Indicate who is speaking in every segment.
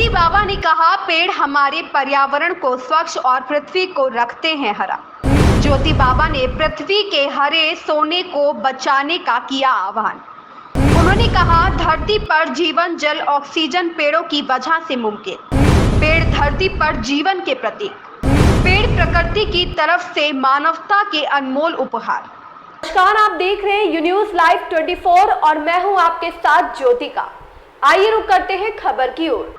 Speaker 1: ज्योति बाबा ने कहा, पेड़ हमारे पर्यावरण को स्वच्छ और पृथ्वी को रखते हैं हरा। ज्योति बाबा ने पृथ्वी के हरे सोने को बचाने का किया आह्वान। उन्होंने कहा, धरती पर जीवन, जल, ऑक्सीजन पेड़ों की वजह से मुमकिन। पेड़ धरती पर जीवन के प्रतीक। पेड़ प्रकृति की तरफ से मानवता के अनमोल उपहार। नमस्कार, आप देख रहे हैं यू न्यूज़ लाइव 24 और मैं हूं आपके साथ ज्योतिका। आइए रुक करते हैं खबर की ओर।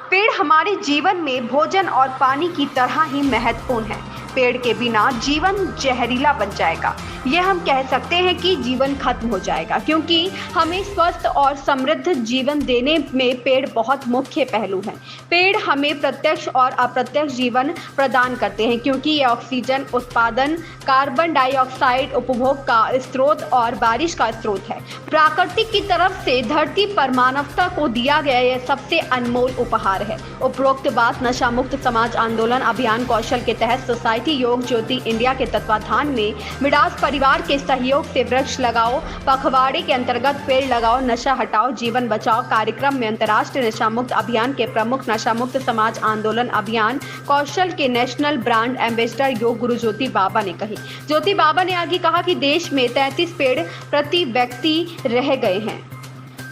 Speaker 1: पेड़ हमारे जीवन में भोजन और पानी की तरह ही महत्वपूर्ण है। पेड़ के बिना जीवन जहरीला बन जाएगा। यह हम कह सकते हैं कि जीवन खत्म हो जाएगा, क्योंकि हमें स्वस्थ और समृद्ध जीवन देने में पेड़ बहुत मुख्य पहलू हैं। पेड़ हमें प्रत्यक्ष और अप्रत्यक्ष जीवन प्रदान करते हैं, क्योंकि ये ऑक्सीजन उत्पादन, कार्बन डाइऑक्साइड उपभोग का स्रोत और बारिश का स्रोत है। प्रकृति की तरफ से धरती पर मानवता को दिया गया यह सबसे अनमोल उपहार है। उपरोक्त बात नशा मुक्त समाज आंदोलन अभियान कौशल के तहत सोसाइटी योग ज्योति इंडिया के तत्वाधान में मिडास परिवार के सहयोग से वृक्ष लगाओ पखवाड़े के अंतर्गत पेड़ लगाओ नशा हटाओ जीवन बचाओ कार्यक्रम में अंतर्राष्ट्रीय नशा मुक्त अभियान के प्रमुख नशा मुक्त समाज आंदोलन अभियान कौशल के national brand ambassador yoga guru ज्योति बाबा ने कही। ज्योति बाबा ने आगे कहा कि देश में 33 पेड़ प्रति व्यक्ति रह गए हैं,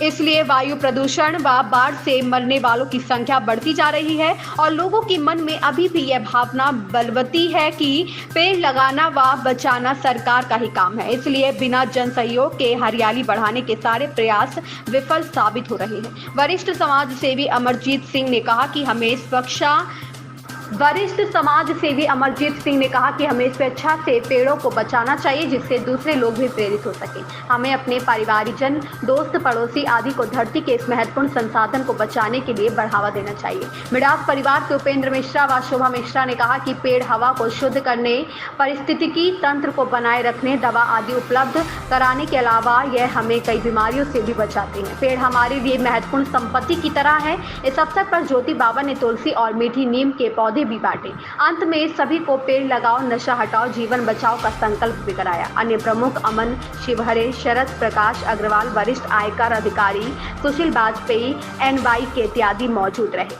Speaker 1: इसलिए वायु प्रदूषण व बाढ़ से मरने वालों की संख्या बढ़ती जा रही है और लोगों के मन में अभी भी यह भावना बलवती है कि पेड़ लगाना व बचाना सरकार का ही काम है। इसलिए बिना जन सहयोग के हरियाली बढ़ाने के सारे प्रयास विफल साबित हो रहे हैं। वरिष्ठ समाज सेवी अमरजीत सिंह ने कहा कि हमें स्वेच्छा से पेड़ों को बचाना चाहिए, जिससे दूसरे लोग भी प्रेरित हो सकें। हमें अपने परिवारजन, दोस्त, पड़ोसी आदि को धरती के इस महत्वपूर्ण संसाधन को बचाने के लिए बढ़ावा देना चाहिए। मिडास परिवार के उपेंद्र मिश्रा व शोभा मिश्रा ने कहा कि पेड़ हवा को शुद्ध करने, पारिस्थितिकी तंत्र को बनाए रखने, दवा आदि उपलब्ध कराने के अलावा यह हमें कई बीमारियों से भी बचाते हैं। पेड़ हमारे लिए महत्वपूर्ण संपत्ति की तरह है। इस अवसर पर ज्योति बाबा ने तुलसी और मीठी नीम के पौधे भी बांटे। अंत में सभी को पेड़ लगाओ नशा हटाओ जीवन बचाओ का संकल्प भी कराया। अन्य प्रमुख अमन शिवहरे, शरद प्रकाश अग्रवाल, वरिष्ठ आयकर अधिकारी सुशील वाजपेयी, NY के इत्यादि मौजूद रहे।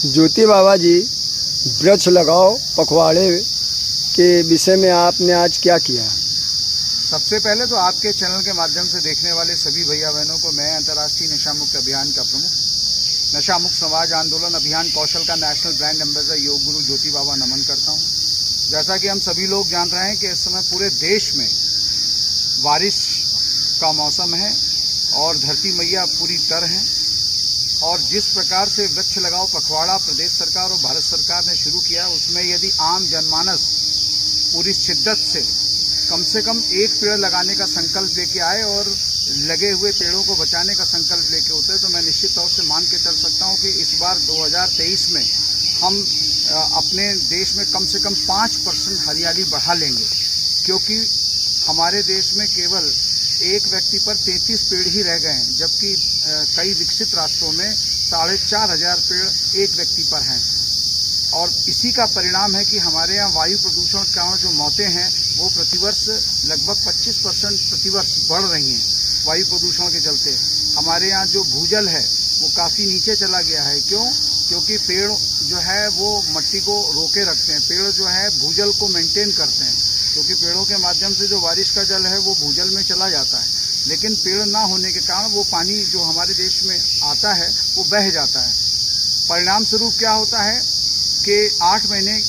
Speaker 2: ज्योति बाबा जी वृक्ष लगाओ पखवाड़े के विषय में आपने आज क्या किया?
Speaker 3: सबसे पहले तो आपके चैनल के माध्यम से देखने वाले सभी भैया बहनों को मैं अंतर्राष्ट्रीय नशा मुक्त अभियान का प्रमुख नशा मुक्त समाज आंदोलन अभियान कौशल का national brand ambassador yoga guru ज्योति बाबा नमन करता हूं। जैसा कि हम सभी लोग जान रहे हैं कि इस समय पूरे देश में बारिश का मौसम है और धरती मैया पूरी तर हैं और जिस प्रकार से वृक्ष लगाओ पखवाड़ा प्रदेश सरकार और भारत सरकार ने शुरू किया, उसमें यदि आम जनमानस पूरी शिद्दत से कम एक पेड़ लगाने का संकल्प लेके आए और लगे हुए पेड़ों को बचाने का संकल्प लेके होते हैं, तो मैं निश्चित तौर से मान के चल सकता हूं कि इस बार 2023 में हम अपने देश में कम से कम 5% हरियाली बढ़ा लेंगे, क्योंकि हमारे देश में केवल एक व्यक्ति पर 33 पेड़ ही रह गए हैं, जबकि कई विकसित राष्ट्रों में 4,500 पेड़ एक व्यक्ति पर हैं। और इसी का परिणाम है कि हमारे यहाँ वायु प्रदूषण के कारण जो मौतें हैं वो प्रतिवर्ष लगभग 25% प्रतिवर्ष बढ़ रही हैं वायु प्रदूषण के चलते। हमारे यहाँ जो भूजल है वो काफ़ी नीचे चला गया है। क्यों? क्योंकि पेड़ जो है वो मिट्टी को रोके रखते हैं, पेड़ जो है भूजल को मेंटेन करते हैं, क्योंकि पेड़ों के माध्यम से जो बारिश का जल है वो भूजल में चला जाता है, लेकिन पेड़ ना होने के कारण वो पानी जो हमारे देश में आता है वो बह जाता है। परिणाम स्वरूप क्या होता है कि 8 महीने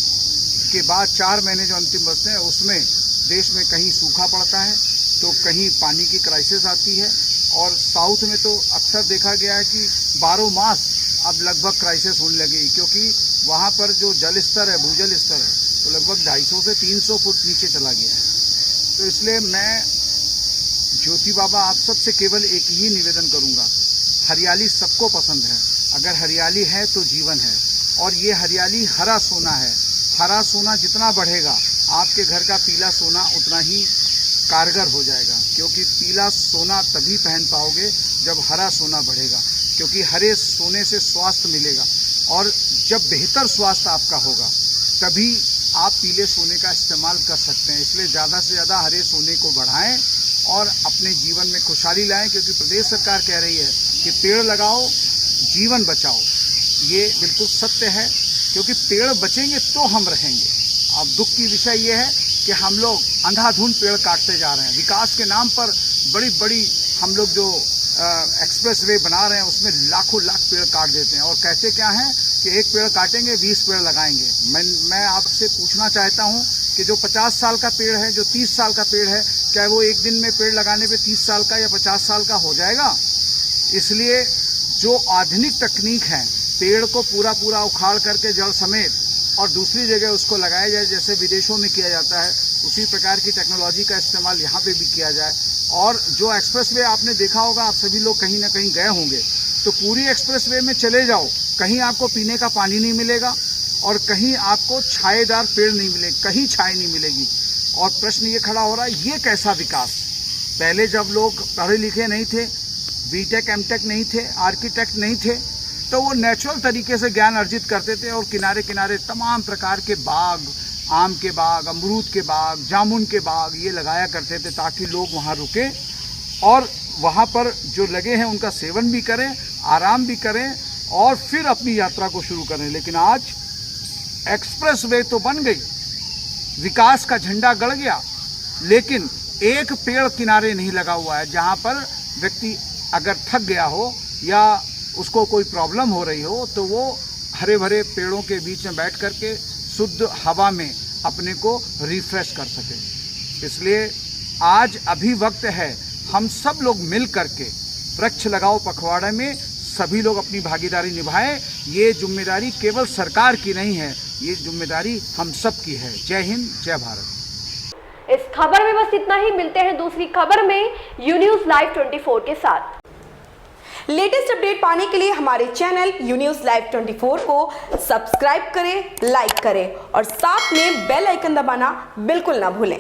Speaker 3: के बाद 4 महीने जो अंतिम बचते हैं उसमें देश में कहीं सूखा पड़ता है तो कहीं पानी की क्राइसिस आती है, और साउथ में तो अक्सर देखा गया है कि 12 मास अब लगभग क्राइसिस होने लगेगी, क्योंकि वहाँ पर जो जल स्तर है, भूजल स्तर है, तो लगभग 250 से 300 फुट नीचे चला गया है। तो इसलिए मैं ज्योति बाबा आप सबसे केवल एक ही निवेदन करूँगा, हरियाली सबको पसंद है, अगर हरियाली है तो जीवन है, और ये हरियाली हरा सोना है। हरा सोना जितना बढ़ेगा आपके घर का पीला सोना उतना ही कारगर हो जाएगा, क्योंकि पीला सोना तभी पहन पाओगे जब हरा सोना बढ़ेगा, क्योंकि हरे सोने से स्वास्थ्य मिलेगा, और जब बेहतर स्वास्थ्य आपका होगा तभी आप पीले सोने का इस्तेमाल कर सकते हैं। इसलिए ज़्यादा से ज़्यादा हरे सोने को बढ़ाएं और अपने जीवन में खुशहाली लाएं, क्योंकि प्रदेश सरकार कह रही है कि पेड़ लगाओ जीवन बचाओ। ये बिल्कुल सत्य है, क्योंकि पेड़ बचेंगे तो हम रहेंगे। अब दुख की विषय ये है कि हम लोग अंधाधुंध पेड़ काटते जा रहे हैं। विकास के नाम पर बड़ी बड़ी हम लोग जो एक्सप्रेस वे बना रहे हैं उसमें लाखों लाख पेड़ काट देते हैं और कहते क्या हैं कि एक पेड़ काटेंगे 20 पेड़ लगाएंगे। मैं आपसे पूछना चाहता हूं कि जो 50 साल का पेड़ है, जो 30 साल का पेड़ है, क्या वो एक दिन में पेड़ लगाने पे 30 साल का या 50 साल का हो जाएगा? इसलिए जो आधुनिक तकनीक है, पेड़ को पूरा पूरा उखाड़ करके जड़ समेत और दूसरी जगह उसको लगाया जाए, जैसे विदेशों में किया जाता है, उसी प्रकार की टेक्नोलॉजी का इस्तेमाल यहाँ पे भी किया जाए। और जो एक्सप्रेसवे आपने देखा होगा, आप सभी लोग कहीं ना कहीं गए होंगे, तो पूरी एक्सप्रेसवे में चले जाओ, कहीं आपको पीने का पानी नहीं मिलेगा और कहीं आपको छाएदार पेड़ नहीं मिलेगा, कहीं छाए नहीं मिलेगी। और प्रश्न ये खड़ा हो रहा है, ये कैसा विकास? पहले जब लोग पढ़े लिखे नहीं थे, बीटेक एमटेक नहीं थे, आर्किटेक्ट नहीं थे, तो वो नेचुरल तरीके से ज्ञान अर्जित करते थे और किनारे किनारे तमाम प्रकार के बाग, आम के बाग, अमरूद के बाग, जामुन के बाग ये लगाया करते थे, ताकि लोग वहाँ रुकें और वहाँ पर जो लगे हैं उनका सेवन भी करें, आराम भी करें और फिर अपनी यात्रा को शुरू करें। लेकिन आज एक्सप्रेस वे तो बन गई, विकास का झंडा गड़ गया, लेकिन एक पेड़ किनारे नहीं लगा हुआ है, जहाँ पर व्यक्ति अगर थक गया हो या उसको कोई प्रॉब्लम हो रही हो तो वो हरे भरे पेड़ों के बीच में बैठ करके शुद्ध हवा में अपने को रिफ्रेश कर सके। इसलिए आज अभी वक्त है हम सब लोग मिल करके वृक्ष लगाओ पखवाड़े में सभी लोग अपनी भागीदारी निभाएं। ये जिम्मेदारी केवल सरकार की नहीं है, ये जिम्मेदारी हम सब की है। जय हिंद, जय भारत।
Speaker 4: इस खबर में बस इतना ही। मिलते हैं दूसरी खबर में यू न्यूज़ लाइव 24 के साथ।
Speaker 5: लेटेस्ट अपडेट पाने के लिए हमारे चैनल यू न्यूज़ लाइव 24 को सब्सक्राइब करें, लाइक करें और साथ में बेल आइकन दबाना बिल्कुल ना भूलें।